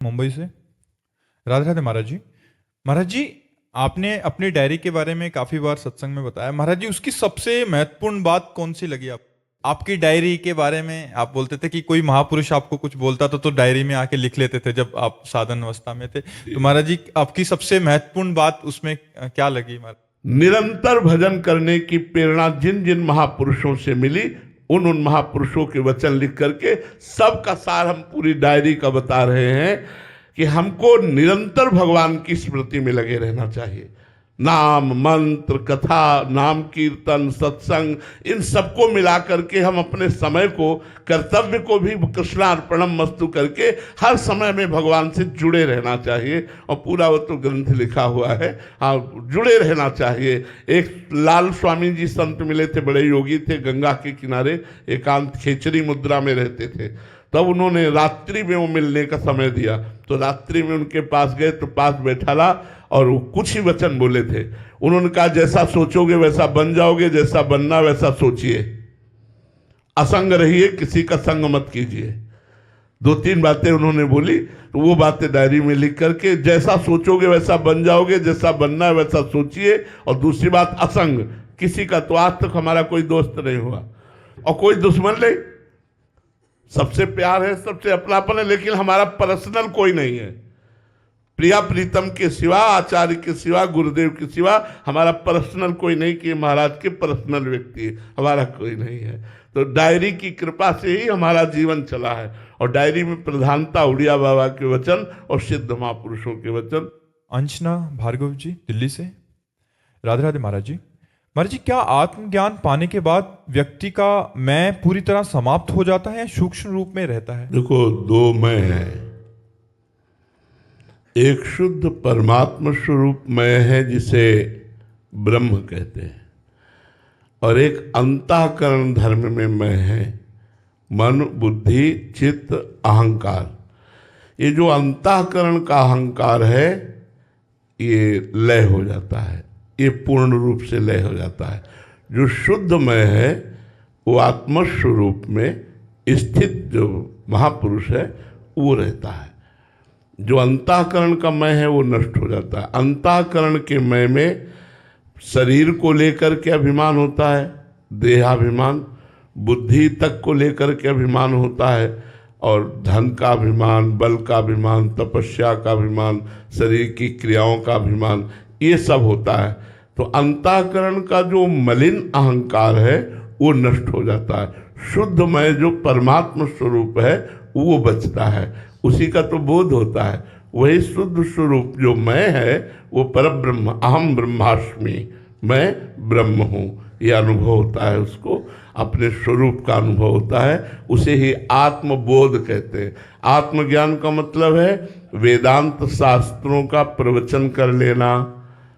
मुंबई से। राधे राधे महाराज जी। महाराज जी, आपने अपनी डायरी के बारे में काफी बार सत्संग में बताया। महाराज जी, उसकी सबसे महत्वपूर्ण बात कौन सी लगी आप? आपकी डायरी के बारे में आप बोलते थे कि कोई महापुरुष आपको कुछ बोलता था तो डायरी में आके लिख लेते थे जब आप साधन अवस्था में थे। तो महाराज जी, आपकी सबसे महत्वपूर्ण बात उसमें क्या लगी महाराज? निरंतर भजन करने की प्रेरणा जिन जिन महापुरुषों से मिली, उन महापुरुषों के वचन लिख करके सबका सार हम पूरी डायरी का बता रहे हैं कि हमको निरंतर भगवान की स्मृति में लगे रहना चाहिए। नाम, मंत्र, कथा, नाम कीर्तन, सत्संग, इन सबको मिला करके हम अपने समय को, कर्तव्य को भी कृष्णार्पणम मस्तु करके हर समय में भगवान से जुड़े रहना चाहिए। और पूरा वो तो ग्रंथ लिखा हुआ है, हाँ, जुड़े रहना चाहिए। एक लाल स्वामी जी संत मिले थे, बड़े योगी थे, गंगा के किनारे एकांत खेचरी मुद्रा में रहते थे। तब उन्होंने रात्रि में वो मिलने का समय दिया, तो रात्रि में उनके पास गए तो पास बैठा ला और वो कुछ ही वचन बोले थे। उन्होंने कहा, जैसा सोचोगे वैसा बन जाओगे, जैसा बनना वैसा सोचिए, असंग रहिए, किसी का संग मत कीजिए। दो तीन बातें उन्होंने बोली, तो वो बातें डायरी में लिख करके, जैसा सोचोगे वैसा बन जाओगे, जैसा बनना है वैसा सोचिए। और दूसरी बात, असंग, किसी का तो आज तक हमारा कोई दोस्त नहीं हुआ और कोई दुश्मन नहीं, सबसे प्यार है, सबसे अपनापन है, लेकिन हमारा पर्सनल कोई नहीं है। प्रिया प्रीतम के सिवा, आचार्य के सिवा, गुरुदेव के सिवा हमारा पर्सनल कोई नहीं कि महाराज के पर्सनल व्यक्ति है, हमारा कोई नहीं है। तो डायरी की कृपा से ही हमारा जीवन चला है। और डायरी में प्रधानता उड़िया बाबा के वचन और सिद्ध महापुरुषों के वचन। अंशना भार्गव जी, दिल्ली से। राधे राधे महाराज जी। महाराज जी, क्या आत्मज्ञान पाने के बाद व्यक्ति का मैं पूरी तरह समाप्त हो जाता है या सूक्ष्म रूप में रहता है? देखो, दो मैं है, एक शुद्ध परमात्मा स्वरूप मैं है जिसे ब्रह्म कहते हैं, और एक अंतःकरण धर्म में मैं है, मन, बुद्धि, चित्त, अहंकार। ये जो अंतःकरण का अहंकार है ये लय हो जाता है, ये पूर्ण रूप से लय हो जाता है। जो शुद्ध मैं है वो आत्मस्वरूप में स्थित जो महापुरुष है वो रहता है। जो अंतःकरण का मैं है वो नष्ट हो जाता है। अंतःकरण के मैं में शरीर को लेकर के अभिमान होता है, देहाभिमान, बुद्धि तक को लेकर के अभिमान होता है, और धन का अभिमान, बल का अभिमान, तपस्या का अभिमान, शरीर की क्रियाओं का अभिमान, ये सब होता है। तो अंतःकरण का जो मलिन अहंकार है वो नष्ट हो जाता है। शुद्ध मैं जो परमात्मा स्वरूप है वो बचता है, उसी का तो बोध होता है। वही शुद्ध स्वरूप जो मैं है वो परब्रह्म, अहम ब्रह्मास्मि, मैं ब्रह्म हूँ, ये अनुभव होता है। उसको अपने स्वरूप का अनुभव होता है, उसे ही आत्मबोध कहते हैं। आत्मज्ञान का मतलब है वेदांत शास्त्रों का प्रवचन कर लेना,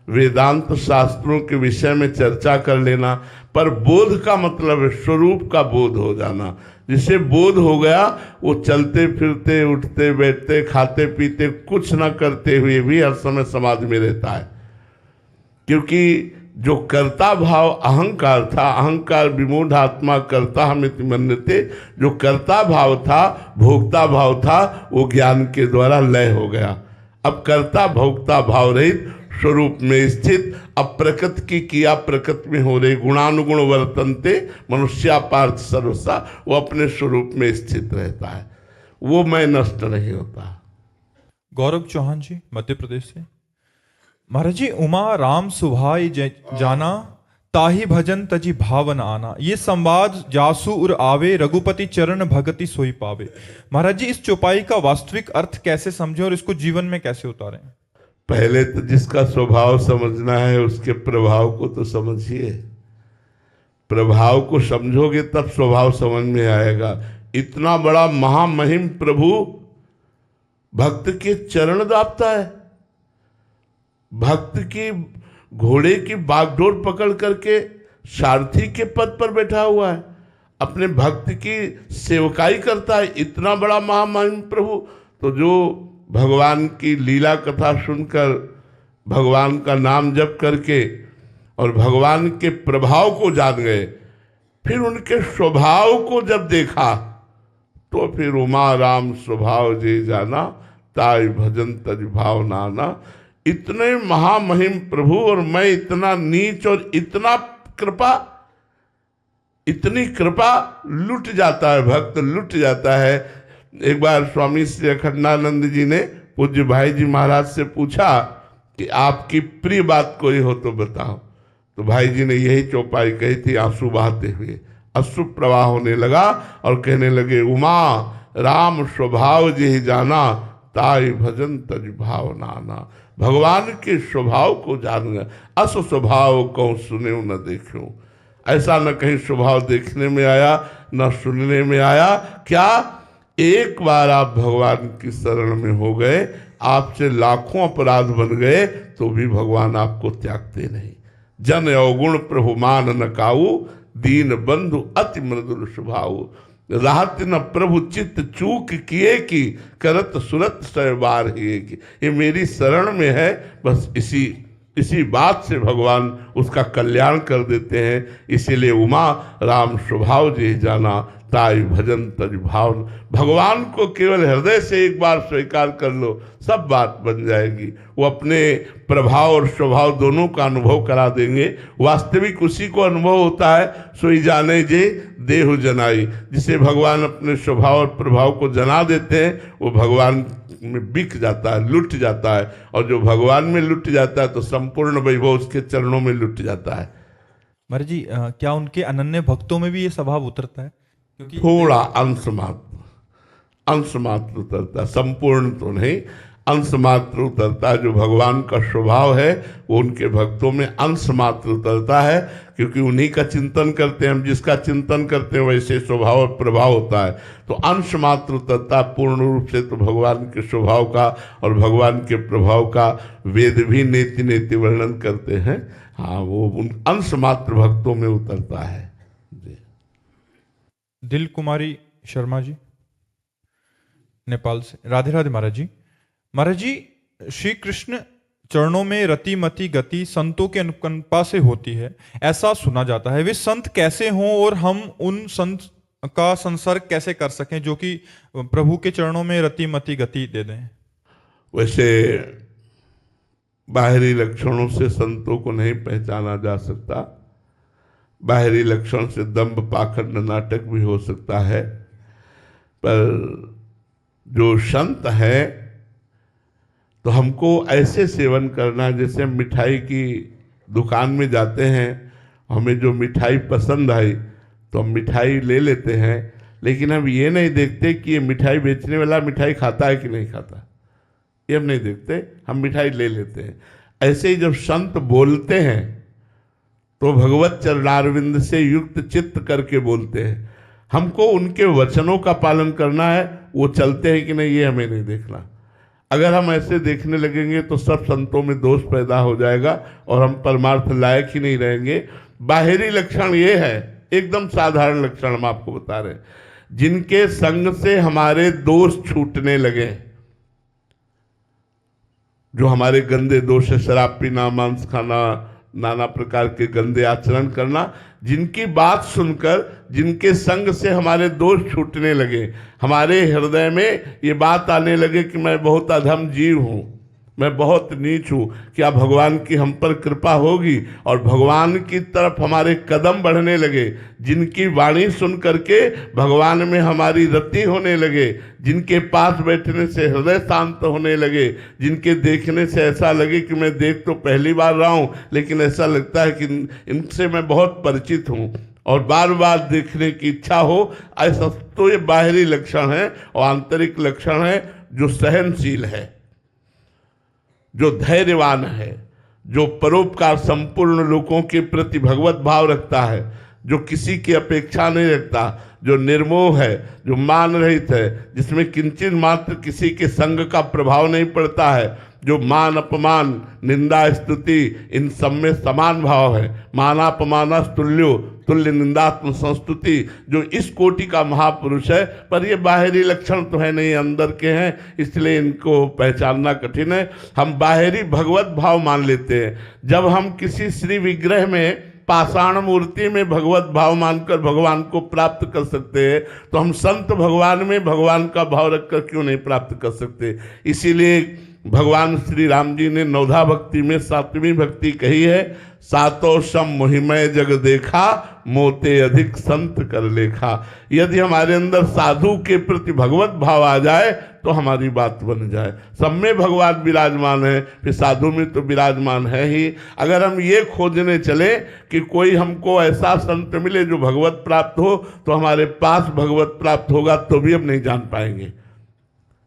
वेदांत शास्त्रों के विषय में चर्चा कर लेना, पर बोध का मतलब है स्वरूप का बोध हो जाना। जिसे बोध हो गया वो चलते फिरते, उठते बैठते, खाते पीते, कुछ न करते हुए भी हर समय समाधि में रहता है। क्योंकि जो कर्ता भाव अहंकार था, अहंकार विमूढ़ आत्मा कर्ता हमिति मन्यते, जो कर्ता भाव था, भोक्ता भाव था, वो ज्ञान के द्वारा लय हो गया। अब कर्ता भोक्ता भाव रहित स्वरूप में स्थित, अब प्रकृति की किया प्रकृति में हो रही, गुणानुगुण वर्तनते मनुष्या पार्थ सर्वसा, वो अपने स्वरूप में स्थित रहता है, वो मैं नष्ट नहीं होता। गौरव चौहान जी, मध्य प्रदेश से। महाराज जी, उमा राम सुभाई जाना, ताही भजन तजी भावन आना, ये संवाद जासु उर आवे, रघुपति चरण भगति सोई पावे। महाराज जी, इस चौपाई का वास्तविक अर्थ कैसे समझें और इसको जीवन में कैसे उतारें? पहले तो जिसका स्वभाव समझना है उसके प्रभाव को तो समझिए। प्रभाव को समझोगे तब स्वभाव समझ में आएगा। इतना बड़ा महामहिम प्रभु भक्त के चरण दापता है, भक्त की घोड़े की बागडोर पकड़ करके सारथी के पद पर बैठा हुआ है, अपने भक्त की सेवकाई करता है। इतना बड़ा महामहिम प्रभु, तो जो भगवान की लीला कथा सुनकर, भगवान का नाम जप करके और भगवान के प्रभाव को जान गए, फिर उनके स्वभाव को जब देखा तो फिर उमा राम स्वभाव जे जाना, ताई भजन तज भाव नाना। इतने महामहिम प्रभु और मैं इतना नीच और इतना कृपा, इतनी कृपा, लुट जाता है भक्त, लुट जाता है। एक बार स्वामी श्री अखंडानंद जी ने पूज्य भाई जी महाराज से पूछा कि आपकी प्रिय बात कोई हो तो बताओ। तो भाई जी ने यही चौपाई कही थी, आंसू बहाते हुए। अश्रु प्रवाह होने लगा और कहने लगे, उमा राम स्वभाव जे जाना, ताई भजन तज भाव नाना। भगवान के स्वभाव को जान गए, अस स्वभाव कौन सुने न देखूं। ऐसा न कहीं स्वभाव देखने में आया न सुनने में आया। क्या एक बार आप भगवान की शरण में हो गए, आपसे लाखों अपराध बन गए तो भी भगवान आपको त्यागते नहीं। जन अवगुण प्रभु मान न काऊ, दीन बंधु अति मृदुल स्वभाव। राहत न प्रभु चित्त चूक किए की, करत सुरत सय बार हिए की। ये मेरी शरण में है, बस इसी बात से भगवान उसका कल्याण कर देते हैं। इसीलिए उमा राम स्वभाव जे जाना, ताई भजन तज भाव। भगवान को केवल हृदय से एक बार स्वीकार कर लो, सब बात बन जाएगी। वो अपने प्रभाव और स्वभाव दोनों का अनुभव करा देंगे। वास्तविक उसी को अनुभव होता है, सोई जाने जे देहु जनाई। जिसे भगवान अपने स्वभाव और प्रभाव को जना देते हैं वो भगवान में बिक जाता है, लुट जाता है। और जो भगवान में लुट जाता है तो संपूर्ण वैभव उसके चरणों में लुट जाता है। महाराज जी, क्या उनके अनन्य भक्तों में भी ये स्वभाव उतरता है? क्योंकि थोड़ा अंश मात्र उतरता, संपूर्ण तो नहीं, अंश मात्र उतरता है। जो भगवान का स्वभाव है वो उनके भक्तों में अंश मात्र उतरता है, क्योंकि उन्हीं का चिंतन करते हैं हम। जिसका चिंतन करते हैं वैसे स्वभाव और प्रभाव होता है, तो अंश मात्र उतरता। पूर्ण रूप से तो भगवान के स्वभाव का और भगवान के प्रभाव का वेद भी नेति नेति वर्णन करते हैं। हाँ, वो उन अंश मात्र भक्तों में उतरता है। दिल कुमारी शर्मा जी नेपाल से, राधे राधे महाराज जी। महाराज जी, श्री कृष्ण चरणों में रति मति गति संतों के अनुकंपा से होती है, ऐसा सुना जाता है। वे संत कैसे हों और हम उन संत का संसर्ग कैसे कर सकें जो कि प्रभु के चरणों में रति मति गति दे दें? वैसे बाहरी लक्षणों से संतों को नहीं पहचाना जा सकता। बाहरी लक्षण से दंभ पाखंड नाटक भी हो सकता है, पर जो संत है तो हमको ऐसे सेवन करना है जैसे हम मिठाई की दुकान में जाते हैं, हमें जो मिठाई पसंद आई तो हम मिठाई ले लेते हैं, लेकिन हम ये नहीं देखते कि ये मिठाई बेचने वाला मिठाई खाता है कि नहीं खाता, ये हम नहीं देखते, हम मिठाई ले लेते हैं। ऐसे ही जब संत बोलते हैं तो भगवत चरणारविंद से युक्त चित्त करके बोलते हैं। हमको उनके वचनों का पालन करना है, वो चलते हैं कि नहीं ये हमें नहीं देखना। अगर हम ऐसे देखने लगेंगे तो सब संतों में दोष पैदा हो जाएगा और हम परमार्थ लायक ही नहीं रहेंगे। बाहरी लक्षण ये है, एकदम साधारण लक्षण हम आपको बता रहे हैं, जिनके संग से हमारे दोष छूटने लगे, जो हमारे गंदे दोष है, शराब पीना, मांस खाना, नाना प्रकार के गंदे आचरण करना, जिनकी बात सुनकर, जिनके संग से हमारे दोष छूटने लगे, हमारे हृदय में ये बात आने लगे कि मैं बहुत अधम जीव हूँ, मैं बहुत नीच हूँ, क्या भगवान की हम पर कृपा होगी, और भगवान की तरफ हमारे कदम बढ़ने लगे, जिनकी वाणी सुन करके भगवान में हमारी रति होने लगे, जिनके पास बैठने से हृदय शांत होने लगे, जिनके देखने से ऐसा लगे कि मैं देख तो पहली बार रहा हूँ लेकिन ऐसा लगता है कि इनसे मैं बहुत परिचित हूँ और बार बार देखने की इच्छा हो, ऐसा तो ये बाहरी लक्षण है। और आंतरिक लक्षण है जो सहनशील है, जो धैर्यवान है, जो परोपकार संपूर्ण लोगों के प्रति भगवत भाव रखता है, जो किसी की अपेक्षा नहीं रखता, जो निर्मोह है, जो मान रहित है, जिसमें किंचित मात्र किसी के संग का प्रभाव नहीं पड़ता है, जो मान अपमान निंदा स्तुति इन सब में समान भाव है, मानापमानस्तुल्यो तुल्य निंदात्म संस्तुति, जो इस कोटि का महापुरुष है। पर ये बाहरी लक्षण तो है नहीं, अंदर के हैं, इसलिए इनको पहचानना कठिन है। हम बाहरी भगवत भाव मान लेते हैं। जब हम किसी श्री विग्रह में पाषाण मूर्ति में भगवत भाव मानकर भगवान को प्राप्त कर सकते हैं, तो हम संत भगवान में भगवान का भाव रखकर क्यों नहीं प्राप्त कर सकते। इसीलिए भगवान श्री राम जी ने नवधा भक्ति में 7वीं भक्ति कही है, सातो सम मोहिमय जग देखा, मोते अधिक संत कर लेखा। यदि हमारे अंदर साधु के प्रति भगवत भाव आ जाए तो हमारी बात बन जाए। सब में भगवान विराजमान है, फिर साधु में तो विराजमान है ही। अगर हम ये खोजने चले कि कोई हमको ऐसा संत मिले जो भगवत प्राप्त हो, तो हमारे पास भगवत प्राप्त होगा तो भी हम नहीं जान पाएंगे,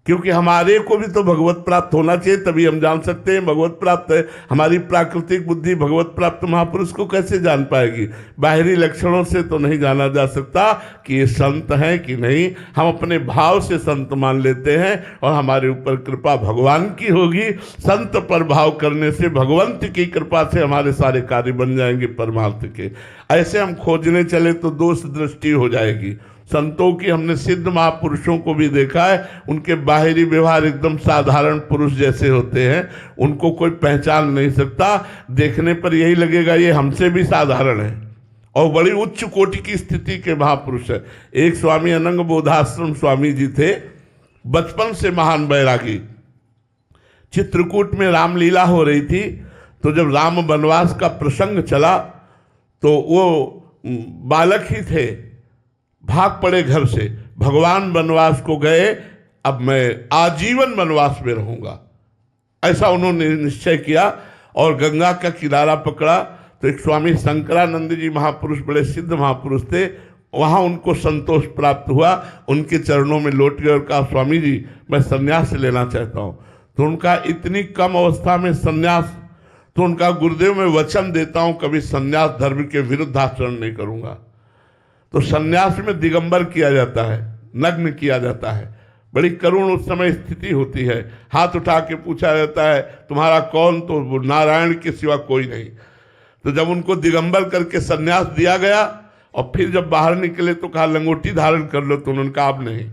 क्योंकि हमारे को भी तो भगवत प्राप्त होना चाहिए, तभी हम जान सकते हैं भगवत प्राप्त है। हमारी प्राकृतिक बुद्धि भगवत प्राप्त महापुरुष को कैसे जान पाएगी। बाहरी लक्षणों से तो नहीं जाना जा सकता कि ये संत हैं कि नहीं। हम अपने भाव से संत मान लेते हैं और हमारे ऊपर कृपा भगवान की होगी। संत पर भाव करने से भगवंत की कृपा से हमारे सारे कार्य बन जाएंगे परमार्थ के। ऐसे हम खोजने चले तो दोष दृष्टि हो जाएगी। संतों की हमने सिद्ध महापुरुषों को भी देखा है, उनके बाहरी व्यवहार एकदम साधारण पुरुष जैसे होते हैं, उनको कोई पहचान नहीं सकता। देखने पर यही लगेगा ये हमसे भी साधारण है, और बड़ी उच्च कोटि की स्थिति के महापुरुष है। एक स्वामी अनंग बोधाश्रम स्वामी जी थे, बचपन से महान बैरागी। चित्रकूट में रामलीला हो रही थी, तो जब राम वनवास का प्रसंग चला तो वो बालक ही थे, भाग पड़े घर से। भगवान वनवास को गए, अब मैं आजीवन वनवास में रहूंगा, ऐसा उन्होंने निश्चय किया। और गंगा का किनारा पकड़ा तो एक स्वामी शंकरानंद जी महापुरुष, बड़े सिद्ध महापुरुष थे, वहाँ उनको संतोष प्राप्त हुआ। उनके चरणों में लौट गए और कहा, स्वामी जी मैं संन्यास लेना चाहता हूँ। तो उनका इतनी कम अवस्था में संन्यास, तो उनका गुरुदेव मैं वचन देता हूँ कभी संन्यास धर्म के विरुद्ध आचरण नहीं करूँगा। तो सन्यास में दिगंबर किया जाता है, नग्न किया जाता है। बड़ी करुण उस समय स्थिति होती है। हाथ उठा के पूछा जाता है तुम्हारा कौन, तो नारायण के सिवा कोई नहीं। तो जब उनको दिगंबर करके सन्यास दिया गया और फिर जब बाहर निकले तो कहा लंगोटी धारण कर लो, तो उन्होंने कहा अब नहीं,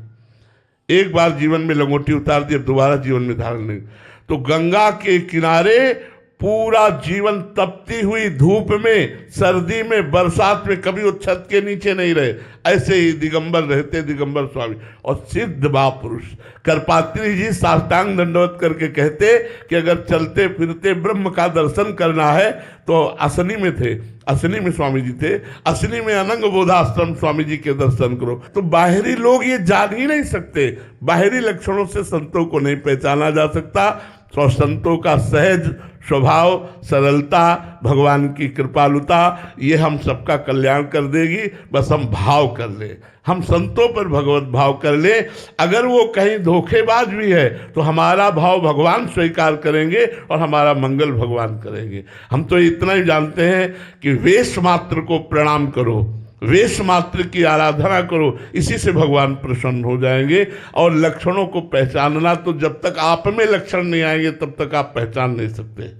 एक बार जीवन में लंगोटी उतार दी, अब दोबारा जीवन में धारण नहीं। तो गंगा के किनारे पूरा जीवन तपती हुई धूप में, सर्दी में, बरसात में, कभी वो छत के नीचे नहीं रहे। ऐसे ही दिगंबर रहते दिगंबर स्वामी। और सिद्ध महापुरुष करपात्री जी साष्टांग दंडवत करके कहते कि अगर चलते फिरते ब्रह्म का दर्शन करना है तो असनी में थे, असनी में स्वामी जी थे, असनी में अनंग बोधाश्रम स्वामी जी के दर्शन करो। तो बाहरी लोग ये जान ही नहीं सकते, बाहरी लक्षणों से संतों को नहीं पहचाना जा सकता। तो संतों का सहज स्वभाव, सरलता, भगवान की कृपालुता, ये हम सबका कल्याण कर देगी। बस हम भाव कर ले, हम संतों पर भगवत भाव कर ले। अगर वो कहीं धोखेबाज भी है तो हमारा भाव भगवान स्वीकार करेंगे और हमारा मंगल भगवान करेंगे। हम तो इतना ही जानते हैं कि वेश मात्र को प्रणाम करो, वेश मात्र की आराधना करो, इसी से भगवान प्रसन्न हो जाएंगे। और लक्षणों को पहचानना, तो जब तक आप में लक्षण नहीं आएंगे तब तक आप पहचान नहीं सकते।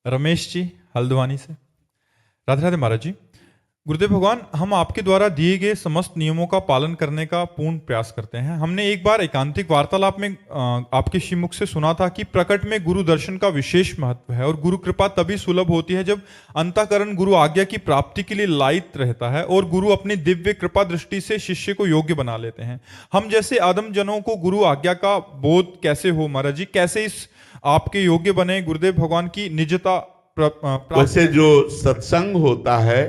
रमेश जी हल्द्वानी से। राधे राधे महाराज जी। गुरुदेव भगवान, हम आपके द्वारा दिए गए समस्त नियमों का पालन करने का पूर्ण प्रयास करते हैं। हमने एक बार एकांतिक वार्तालाप में आपके श्रीमुख से सुना था कि प्रकट में गुरु दर्शन का विशेष महत्व है और गुरु कृपा तभी सुलभ होती है जब अंतःकरण गुरु आज्ञा की प्राप्ति के लिए लायक रहता है और गुरु अपनी दिव्य कृपा दृष्टि से शिष्य को योग्य बना लेते हैं। हम जैसे आदम जनों को गुरु आज्ञा का बोध कैसे हो महाराज जी, कैसे इस आपके योग्य बने गुरुदेव भगवान की निजता वैसे जो सत्संग होता है,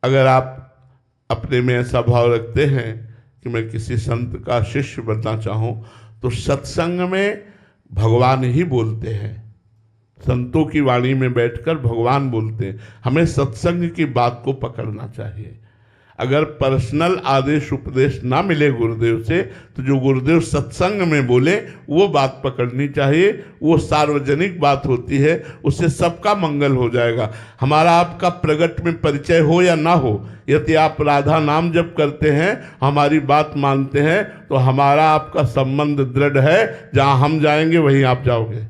अगर आप अपने में ऐसा भाव रखते हैं कि मैं किसी संत का शिष्य बनना चाहूँ, तो सत्संग में भगवान ही बोलते हैं। संतों की वाणी में बैठकर भगवान बोलते हैं। हमें सत्संग की बात को पकड़ना चाहिए। अगर पर्सनल आदेश उपदेश ना मिले गुरुदेव से, तो जो गुरुदेव सत्संग में बोले वो बात पकड़नी चाहिए। वो सार्वजनिक बात होती है, उससे सबका मंगल हो जाएगा। हमारा आपका प्रगट में परिचय हो या ना हो, यदि आप राधा नाम जप करते हैं, हमारी बात मानते हैं, तो हमारा आपका संबंध दृढ़ है। जहाँ हम जाएंगे वहीं आप जाओगे।